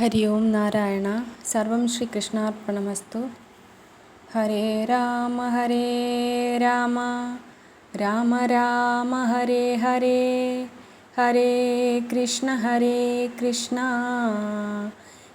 ഹരി ഓം നാരായണ. സർവം ശ്രീകൃഷ്ണാർപ്പണമസ്തു. ഹരേ രാമ രാമ രാമ ഹരേ ഹരേ, ഹരേ കൃഷ്ണ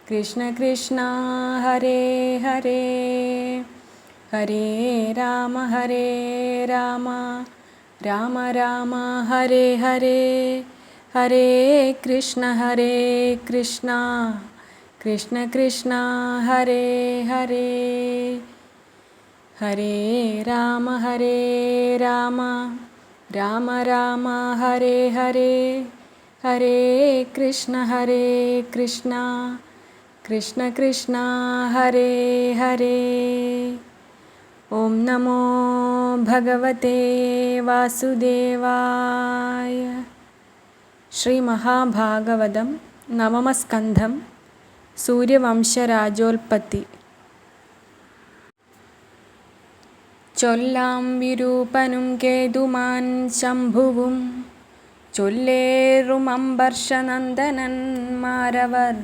കൃഷ്ണ കൃഷ്ണ ഹരേ ഹരേ. ഹരേ രാമ രാമ രാമ ഹരേ ഹരേ, ഹരേ കൃഷ്ണ കൃഷ്ണ കൃഷ്ണ ഹരേ ഹരേ. ഹരേ രാമ രാമ രാമ ഹരേ ഹരേ, ഹരേ കൃഷ്ണ കൃഷ്ണ കൃഷ്ണ ഹരേ ഹരേ. ഓം നമോ ഭഗവതേ വാസുദേവായ. ശ്രീ മഹാഭാഗവതം നവമസ്കന്ധം. സൂര്യവംശരാജോൽപ്പത്തി. ചൊല്ലാം വിരൂപനും കേതുമാൻ ശംഭുവും, ചൊല്ലേറുമംബർഷനന്ദനന്മാരവർ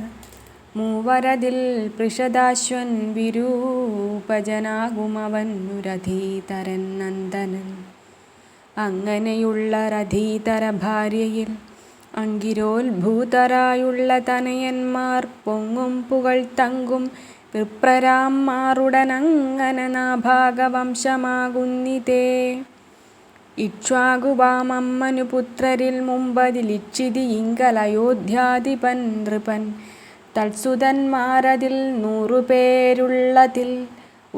മൂവരതിൽ പൃഷദാശ്വൻ വിരൂപജനാകുമവന്നു രഥീതരൻ നന്ദനൻ. അങ്ങനെയുള്ള രഥീതര ഭാര്യയിൽ അങ്കിരോത്ഭൂതരായുള്ള തനയന്മാർ പൊങ്ങും പുകൾ തങ്കും വിപ്രരാമാറുടനങ്ങനെ നാഭാഗവംശമാകുന്നിതേ. ഇക്ഷ്വാകുവാമമ്മനു പുത്രരിൽ മുമ്പതിലിക്ഷിതി ഇങ്കലയോധ്യാധിപൻ നൃപൻ. തത്സുതന്മാരതിൽ 100 പേരുള്ളതിൽ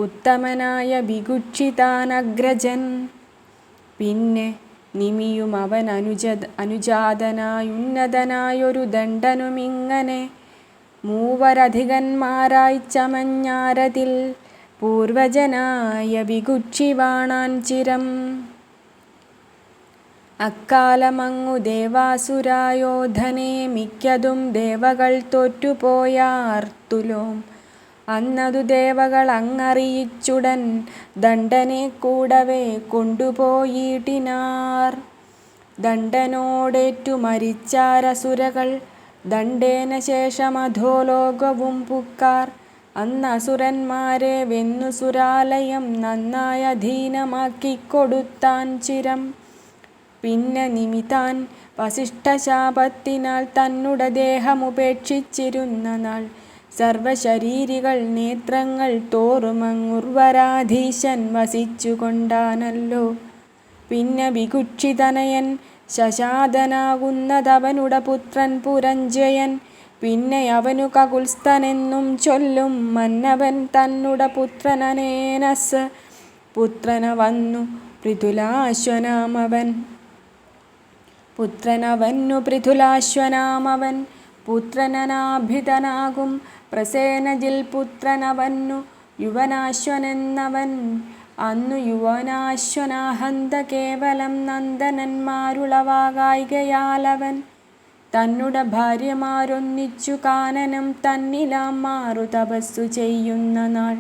ഉത്തമനായ വികുക്ഷിതാനഗ്രജൻ. പിന്നെ നിമിയും അവൻ അനുജാതനായുന്നതനായൊരു ദണ്ഡനുമിങ്ങനെ മൂവരധികന്മാരായി ചമഞ്ഞാരതിൽ പൂർവജനായ വികുക്ഷിവാണാൻ ചിരം. അക്കാലമങ്ങു ദേവാസുരായോധനെ മിക്കതും ദേവകൾ തോറ്റുപോയാർത്തുലോം. അന്നതു ദേവകൾ അങ്ങറിയിച്ചുടൻ ദണ്ഡനെ കൂടവേ കൊണ്ടുപോയിടിനാർ. ദണ്ഡനോടേറ്റു മരിച്ചാരസുരകൾ ദണ്ഡേന ശേഷമധോലോകവും പുക്കാർ. അന്നസുരന്മാരെ വെന്നു സുരാലയം നന്നായി അധീനമാക്കിക്കൊടുത്താൻ ചിരം. പിന്നെ നിമിതാൻ വസിഷ്ഠശാപത്തിനാൽ തന്നുടെ ദേഹമുപേക്ഷിച്ചിരുന്ന നാൾ സർവശരീരികൾ നേത്രങ്ങൾ തോറുമങ്ങുർവരാധീശൻ വസിച്ചുകൊണ്ടാനല്ലോ. പിന്നെ വികുക്ഷിതനയൻ ശശാതനാകുന്നതവനുടെ പുത്രൻ പുരഞ്ജയൻ. പിന്നെ അവനു കകുൽസ്ഥനെന്നും ചൊല്ലും മന്നവൻ തന്നുടെ പുത്രനനേനസ്. പുത്രനവന്നു പൃഥുലാശ്വനാമവൻ പുത്രനനാഭിതനാകും പ്രസേനജിൽ പുത്രനവന്നു യുവനാശ്വനെന്നവൻ. അന്നു യുവനാശ്വനാഹന്ത കേവലം നന്ദനന്മാരുളവാകായികയാലവൻ തന്നുടെ ഭാര്യമാരൊന്നിച്ചു കാനനം തന്നിലാം മാറു തപസ്സു ചെയ്യുന്ന നാൾ.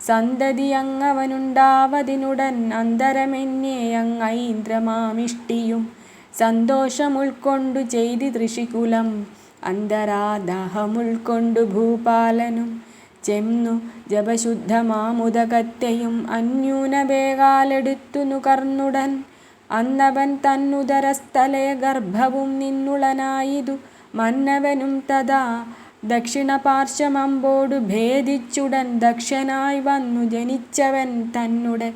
സന്തതി അങ്ങവനുണ്ടാവതിനുടൻ അന്തരമെന്നേ അങ്ങൈന്ദ്രമാമിഷ്ടിയും സന്തോഷമുൾക്കൊണ്ടു ചെയ്തി ഋഷികുലം. അന്തരാദാഹമുൾക്കൊണ്ടു ഭൂപാലനും ചെന്നു ജപശുദ്ധമാമുദകത്തെയും അന്യൂനവേഗാലെടുത്തു നുകർന്നുടൻ. അന്നവൻ തന്നുദരസ്ഥലേ ഗർഭവും നിന്നുളനായിതു മന്നവനും തഥാ ദക്ഷിണപാർശ്വമമ്പോടു ഭേദിച്ചുടൻ ദക്ഷനായി വന്നു ജനിച്ചവൻ തന്നുടെ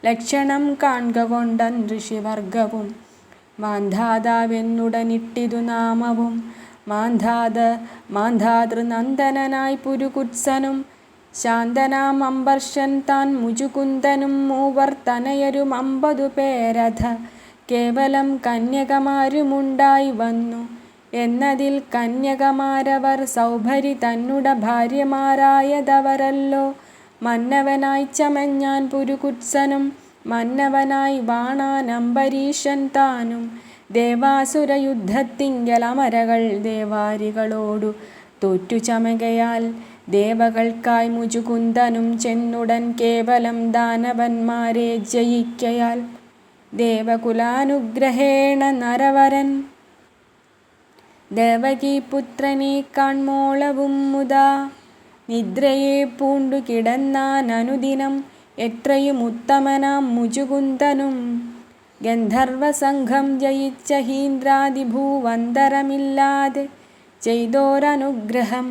ലക്ഷണം കാൺക കൊണ്ടൻ ഋഷിവർഗവും. മാന്ധാതാവെന്നുടനിട്ടിതു നാമവും മാന്ധാതൃനന്ദനായി പുരുകുത്സനും. ശാന്തനാം അംബർഷൻ താൻ മുചുകുന്ദനും മൂവർ തനയരും 50 പേരഥ കേവലം കന്യകമാരുമുണ്ടായി വന്നു. എന്നതിൽ കന്യകമാരവർ സൗഭരി തന്നുടെ ഭാര്യമാരായതവരല്ലോ. മന്നവനായി ചമഞ്ഞാൻ പുരുകുത്സനും മന്നവനായി വാണാൻ അംബരീഷൻ താനും. ദേവാസുരയുദ്ധത്തിങ്കൽ അമരകൾ ദേവാരികളോടു തോറ്റു ചമകയാൽ ദേവകൾക്കായി മുചുകുന്ദനും ചെന്നുടൻ കേവലം ദാനവന്മാരെ ജയിക്കയാൽ. ദേവകുലാനുഗ്രഹേണ നരവരൻ ദേവകീപുത്രനെ കാൺമോളവും മുതാ നിദ്രയെ പൂണ്ടു കിടന്നാൻ അനുദിനം എത്രയും ഉത്തമനാം മുചുകുന്ദനും. ഗന്ധർവസംഘം ജയിച്ച ഹീന്ദ്രാദിഭൂവന്തരമില്ലാതെ ചെയ്തോരനുഗ്രഹം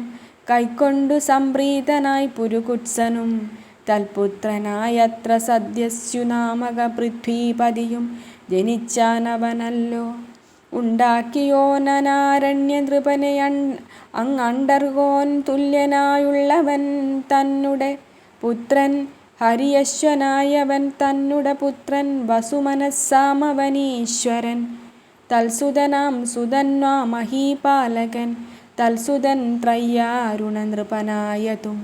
കൈക്കൊണ്ടു സംപ്രീതനായി പുരുകുത്സനും. തൽപുത്രനായത്ര സദ്യസ്യുനാമക പൃഥ്വീപതിയും ജനിച്ചാനവനല്ലോ. ഉണ്ടാക്കിയോനാരണ്യ നൃപനെ അങ്ങണ്ടർകോൻ തുല്യനായുള്ളവൻ തന്നെ പുത്രൻ ഹരിയശ്വനായവൻ തന്നെ പുത്രൻ വസുമനസ്സാമവനീശ്വരൻ. തൽസുതനാം സുതന്വാ മഹീപാലകൻ തൽസുതൻ ത്രയ്യാരുണ നൃപനായതും.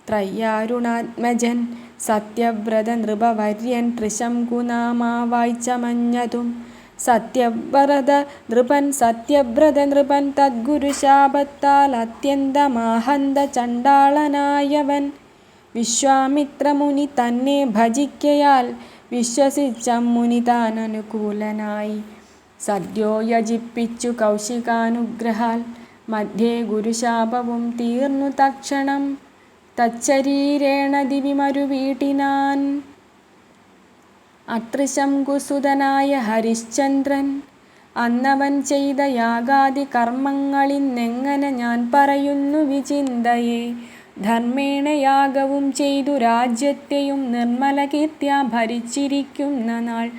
ത്രയ്യാരുണാത്മജൻ സത്യവ്രത നൃപവര്യൻ ത്രിശങ്കുനാമാവായി ചമഞ്ഞതും. സത്യവ്രത നൃപൻ തദ്ഗുരുശാപത്താൽ അത്യന്തമാഹന്ത ചണ്ടാളനായവൻ. വിശ്വാമിത്രമുനി തന്നെ ഭജിക്കയാൽ വിശ്വസിച്ച മുനി താൻ അനുകൂലനായി സദ്യോ യജിപ്പിച്ചു കൗശികാനുഗ്രഹാൽ. മധ്യേ ഗുരുശാപവും തീർന്നു തക്ഷണം തച്ചരീരേണ ദിവിമരുവീട്ടിനാൻ. അത്രിശങ്കുസുതനായ ഹരിശ്ചന്ദ്രൻ അന്നവൻ ചെയ്ത യാഗാദി കർമ്മങ്ങളിന്നെങ്ങനെ ഞാൻ പറയുന്നു വിചിന്തയേ. ധർമ്മേണ യാഗവും ചെയ്തു രാജ്യത്തെയും നിർമ്മല കീർത്തിയാ ഭരിച്ചിരിക്കുന്ന നാൾ.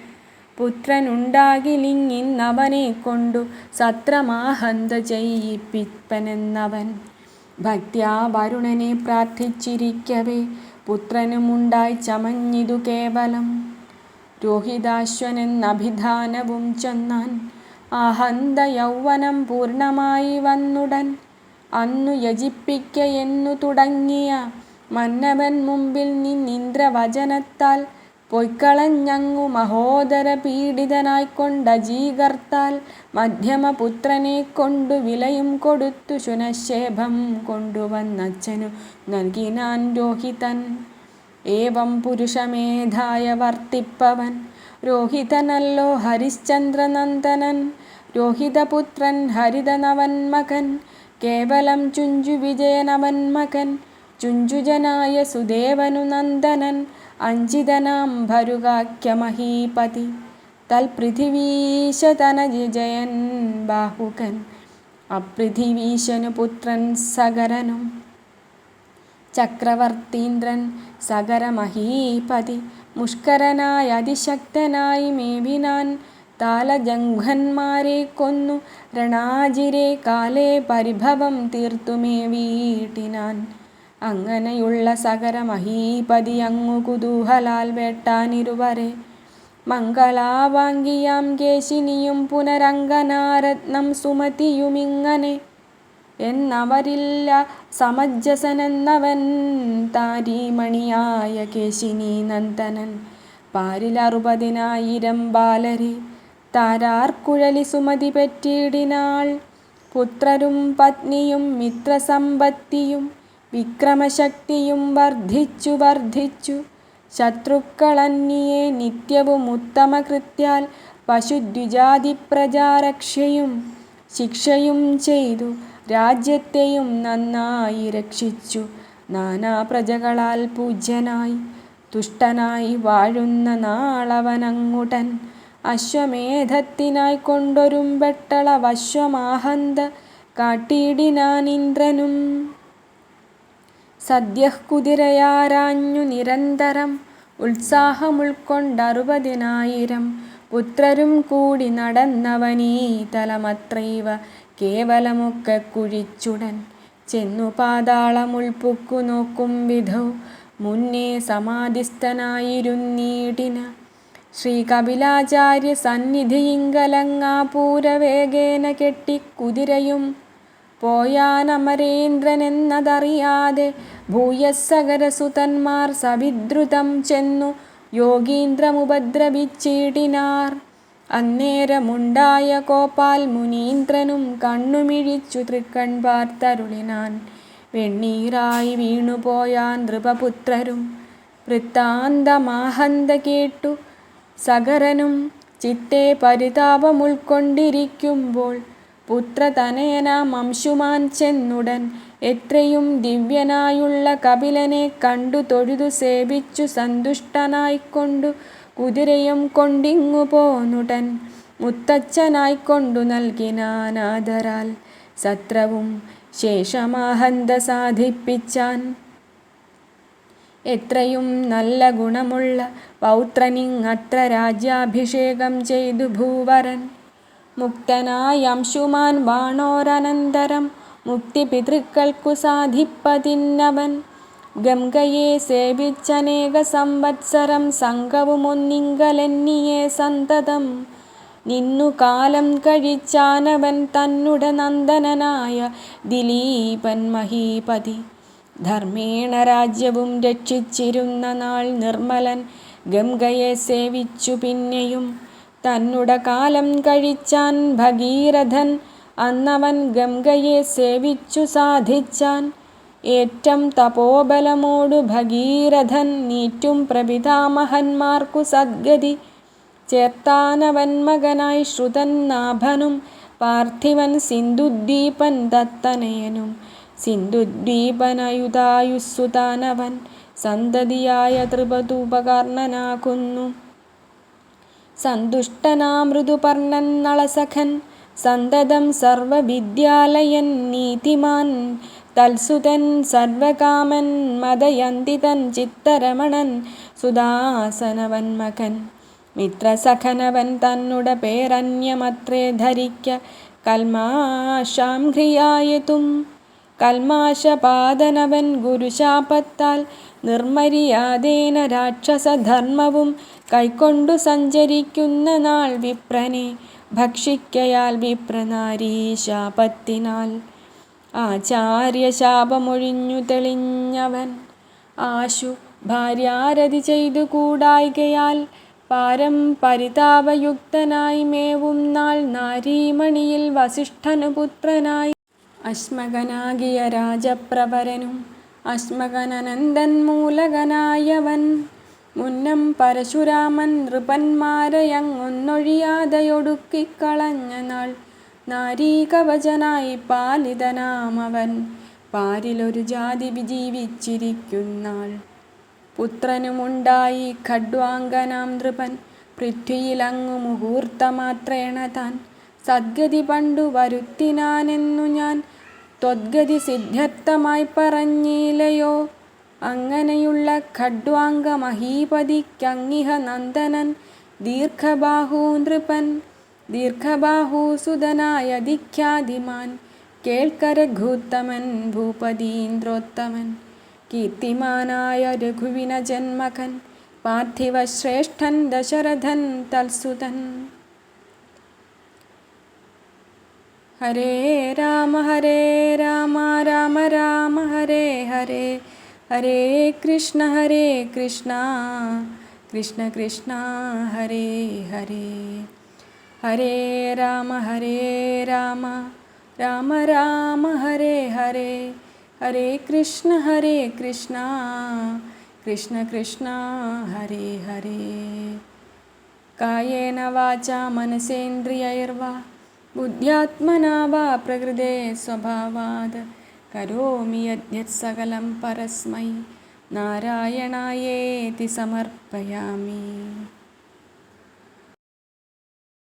പുത്രനുണ്ടാകിലിങ്ങിന്നവനെ കൊണ്ടു സത്രമാഹന്ത ചെയ്യിപ്പിപ്പനെന്നവൻ. ഭക്ത്യാ വരുണനെ പ്രാർത്ഥിച്ചിരിക്കവേ പുത്രനുമുണ്ടായി ചമഞ്ഞിതു കേവലം. രോഹിതാശ്വനെന്നഭിധാനവും ചൊന്നാൻ ആഹന്ത യൗവനം പൂർണ്ണമായി വന്നുടൻ. അന്നു യജിപ്പിക്കയെന്നു തുടങ്ങിയ മന്നവൻ മുമ്പിൽ നിന്നിന്ദ്രവചനത്താൽ പൊയ്ക്കളഞ്ഞങ്ങു മഹോദര പീഡിതനായിക്കൊണ്ടജീകർത്താൽ. മധ്യമപുത്രനെ കൊണ്ടു വിലയും കൊടുത്തു ശുനശേഭം കൊണ്ടുവന്നച്ഛനു നൽകിനാൻ രോഹിതൻ. ഏവം പുരുഷമേധായ വർത്തിപ്പവൻ രോഹിതനല്ലോ ഹരിശ്ചന്ദ്രനന്ദനൻ. രോഹിതപുത്രൻ ഹരിതനവൻ മകൻ കേവലം ചുഞ്ചുവിജയനവൻ മകൻ. ചുഞ്ചുജനായ സുദേവനു നന്ദനൻ അഞ്ജിതനാം ഭരുകാഖ്യമഹീപതി. തൽപൃഥിവീശതനജയൻ ബാഹുകൻ അപൃഥിവീശനു പുത്രൻ സഗരനും. ചക്രവർത്തീന്ദ്രൻ സഗരമഹീപതി മുഷ്കരനായി അതിശക്തനായി മേവിനാൻ. താലജംഘന്മാരെ കൊന്നു രണാജിരെ കാലേ പരിഭവം തീർത്തുമേവീട്ടിനാൻ. അങ്ങനെയുള്ള സഗരമഹീപതി അങ്ങു കുതൂഹലാൽ വേട്ടാനിരുവരെ. മംഗളാവാങ്കിയാം കേശിനിയും പുനരംഗനാരത്നം സുമതിയുമിങ്ങനെ എന്നവരില്ല സമഞ്ജസനെന്നവൻ. താരീമണിയായ കേശിനി നന്ദനൻ പാരിൽ60,000 ബാലരെ താരാർക്കുഴലി സുമതി പെറ്റിടിനാൾ. പുത്രരും പത്നിയും മിത്രസമ്പത്തിയും വിക്രമശക്തിയും വർദ്ധിച്ചു വർദ്ധിച്ചു. ശത്രുക്കളന്യെ നിത്യവും ഉത്തമകൃത്യാൽ പശുദ്വിജാതിപ്രജാരക്ഷയും ശിക്ഷയും ചെയ്തു രാജ്യത്തെയും നന്നായി രക്ഷിച്ചു. നാനാപ്രജകളാൽ പൂജ്യനായി തുഷ്ടനായി വാഴുന്ന നാളവനങ്ങുടൻ. അശ്വമേധത്തിനായി കൊണ്ടൊരുമ്പെട്ടളവശ്വമാഹന്ത കാട്ടിയിടിനാനിന്ദ്രനും. സദ്യഃ കുതിരയാരാഞ്ഞു നിരന്തരം ഉത്സാഹമുൾക്കൊണ്ട60,000 പുത്രരും കൂടി നടന്നവനീ തലമത്രൈവ കേവലമൊക്കെ കുഴിച്ചുടൻ. ചെന്നു പാതാളമുൾപ്പുക്കു നോക്കും വിധൗ മുന്നേ സമാധിസ്ഥനായിരുന്നീടിന. ശ്രീകപിലാചാര്യ സന്നിധിയിങ്കലങ്ങാപൂരവേഗേന കെട്ടിക്കുതിരയും പോയാനമരേന്ദ്രനെന്നതറിയാതെ ഭൂയസ്സഗരസുതന്മാർ സവിദ്രുതം ചെന്നു യോഗീന്ദ്രമുപദ്രവിച്ചിടിനാർ. അന്നേരമുണ്ടായ കോപാൽ മുനീന്ദ്രനും കണ്ണുമിഴിച്ചു തൃക്കൺ പാർത്തരുളിനാൻ. വെണ്ണീറായി വീണുപോയാൻ നൃപപുത്രരും വൃത്താന്തമാഹന്ത കേട്ടു. സഗരനും ചിത്തെ പരിതാപമുൾക്കൊണ്ടിരിക്കുമ്പോൾ പുത്രതനയനാം അംശുമാൻ ചെന്നുടൻ എത്രയും ദിവ്യനായുള്ള കപിലനെ കണ്ടു തൊഴുതു സേവിച്ചു സന്തുഷ്ടനായിക്കൊണ്ടു കുതിരയും കൊണ്ടിങ്ങു പോന്നുടൻ മുത്തച്ഛനായിക്കൊണ്ടു നൽകിനാനാദരാൽ സത്രവും ശേഷമാഹന്ത സാധിപ്പിച്ചാൻ. എത്രയും നല്ല ഗുണമുള്ള പൗത്രനിങ്ങത്ര രാജ്യാഭിഷേകം ചെയ്തു ഭൂവരൻ. മുക്തനായ അംശുമാൻ വാണോരനന്തരം മുക്തി പിതൃക്കൾക്കു സാധിപ്പതിന്നവൻ. ഗംഗയെ സേവിച്ചനേക സംവത്സരം സംഘവുമൊന്നിങ്കലെന്നിയെ സന്തതം നിന്നു കാലം കഴിച്ചാനവൻ തന്നുട നന്ദനനായ ദിലീപൻ മഹീപതി. ധർമ്മേണ രാജ്യവും രക്ഷിച്ചിരുന്ന നാൾ നിർമ്മലൻ ഗംഗയെ സേവിച്ചു പിന്നെയും തന്നുട കാലം കഴിച്ചാൻ ഭഗീരഥൻ. അന്നവൻ ഗംഗയെ സേവിച്ചു സാധിച്ചാൻ. ഏറ്റം തപോബലമോടു ഭഗീരഥൻ നീറ്റും പ്രപിതാമഹന്മാർക്കു സദ്ഗതി ചേർത്താനവൻ മകനായി ശ്രുതൻ നാഭനും പാർത്ഥിവൻ സിന്ധുദ്വീപൻ ദത്തനയനും. സിന്ധുദ്വീപനയുതായുസ്സുതാനവൻ സന്തതിയായ തൃപതൂപകർണനാകുന്നു. സന്തുഷ്ടനാമൃദുപർണൻ നളസഖൻ സന്തതം സർവവിദ്യാലയൻ നീതിമാൻ തൽസുതൻ സർവകാമൻ മദയന്തിതൻ ചിത്തരമണൻ സുദാസനവൻ മകൻ. മിത്രസഖനവൻ തന്നുട പേരന്യമത്രേ ധരിക്ക കൽമാഷാംഘ്രിയായതും. കൽമാശപാതനവൻ ഗുരുശാപത്താൽ നിർമര്യാദേന രാക്ഷസധർമ്മവും കൈക്കൊണ്ടു സഞ്ചരിക്കുന്ന നാൾ വിപ്രനെ ഭക്ഷിക്കയാൽ വിപ്രനാരീ ശാപത്തിനാൽ. ആചാര്യശാപമൊഴിഞ്ഞു തെളിഞ്ഞവൻ ആശു ഭാര്യാരതി ചെയ്തു കൂടായികയാൽ പാരം പരിതാപയുക്തനായി മേവും നാൾ നാരീമണിയിൽ വസിഷ്ഠനു പുത്രനായി. അശ്മകനാകിയ രാജപ്രവരനും അശ്മകനനന്ദൻ മൂലകനായവൻ. മുന്നം പരശുരാമൻ നൃപന്മാരെയങ്ങൊന്നൊഴിയാതെയൊടുക്കിക്കളഞ്ഞ നാൾ നാരീകവചനായി പാലിതനാമവൻ. പാരിലൊരു ജാതി ജീവിച്ചിരിക്കുന്നാൾ. പുത്രനുമുണ്ടായി ഖഡ്വാംഗനാം നൃപൻ. പൃഥ്വിയിലങ്ങു മുഹൂർത്തമാത്രേണ താൻ സദ്ഗതി പണ്ടു വരുത്തിനാനെന്നു ഞാൻ ത്വദ്ഗതി സിദ്ധ്യർത്ഥമായി പറഞ്ഞില്ലയോ. അങ്ങനെയുള്ള ഖഡ്വാംഗ മഹീപതിക്കങ്ങിഹ നന്ദനൻ ദീർഘബാഹൂ നൃപൻ. ദീർഘബാഹൂസുതനായ ദിഖ്യാതിമാൻ കേൾക്ക രഘൂത്തമൻ ഭൂപതീന്ദ്രോത്തമൻ. കീർത്തിമാനായ രഘുവിന ജന്മകൻ പാർത്ഥിവശ്രേഷ്ഠൻ ദശരഥൻ തൽസുതൻ. ഹരേ രാമ രാമ രാമ ഹരേ ഹരേ. ഹരേ കൃഷ്ണ കൃഷ്ണ കൃഷ്ണ ഹരേ ഹരേ. ഹരേ രാമ രാമ രാമ ഹരേ ഹരേ. ഹരേ കൃഷ്ണ കൃഷ്ണ കൃഷ്ണ ഹരേ ഹരേ. കായേന വാചാ മനസേന്ദ്രിയൈർവാ ബുദ്ധ്യാത്മനാ വാ പ്രകൃതേ സ്വഭാവാത് കരോമി യദ്യത് സകലം പരസ്മൈ നാരായണായേതി സമർപ്പയാമി.